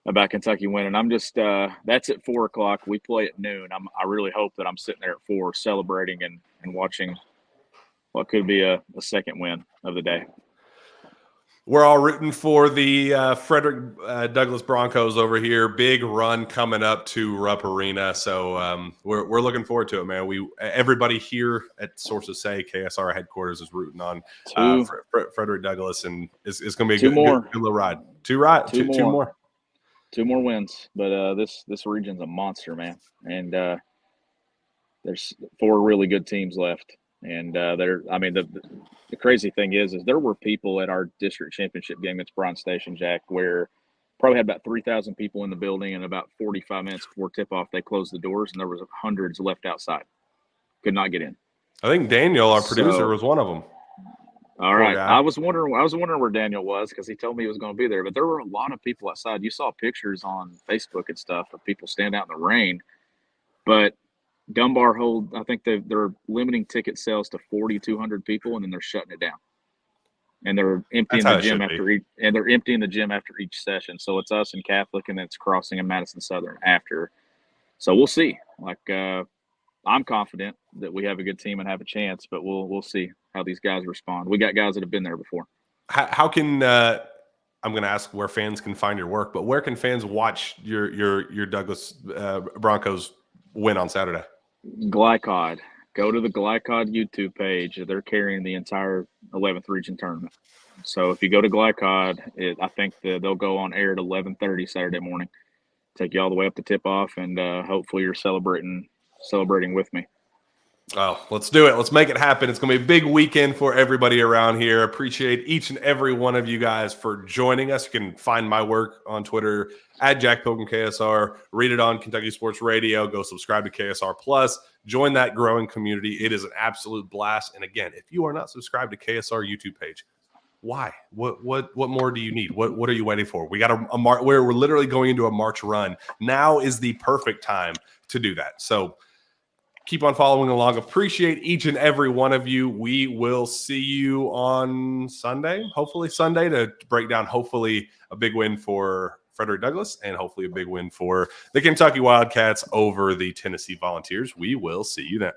about Kentucky winning. I'm just that's at 4:00. We play at noon. I really hope that I'm sitting there at 4 celebrating and watching what could be a second win of the day. We're all rooting for the Frederick Douglass Broncos over here. Big run coming up to Rupp Arena, so we're looking forward to it, man. Everybody here at Sources Say KSR headquarters is rooting on Frederick Douglass, and it's going to be a good little ride. Two more wins, but this region's a monster, man, and there's 4 really good teams left. And the crazy thing is there were people at our district championship game against Bronze Station, Jack, where probably had about 3,000 people in the building, and about 45 minutes before tip-off, they closed the doors, and there was hundreds left outside. Could not get in. I think Daniel, our producer, was one of them. All right. I was wondering where Daniel was because he told me he was going to be there, but there were a lot of people outside. You saw pictures on Facebook and stuff of people standing out in the rain, but Dunbar I think they're limiting ticket sales to 4,200 people, and then they're shutting it down. And they're emptying the gym emptying the gym after each session. So it's us and Catholic, and then it's Crossing and Madison Southern after. So we'll see. I'm confident that we have a good team and have a chance, but we'll see how these guys respond. We got guys that have been there before. How can I'm going to ask where fans can find your work, but where can fans watch your Douglass Broncos win on Saturday? Glycod go to the Glycod YouTube page. They're carrying the entire 11th region tournament. So if you go to Glycod, I think they'll go on air at 11:30 Saturday morning. Take you all the way up to tip off, and hopefully you're celebrating with me. Oh, let's do it. Let's make it happen. It's going to be a big weekend for everybody around here. Appreciate each and every one of you guys for joining us. You can find my work on Twitter at Jack Pilgrim KSR. Read it on Kentucky Sports Radio. Go subscribe to KSR Plus. Join that growing community. It is an absolute blast. And again, if you are not subscribed to KSR YouTube page, why? What more do you need? What are you waiting for? We got a March. We're literally going into a March run. Now is the perfect time to do that. So keep on following along. Appreciate each and every one of you. We will see you on Sunday, hopefully Sunday, to break down hopefully a big win for Frederick Douglass and hopefully a big win for the Kentucky Wildcats over the Tennessee Volunteers. We will see you then.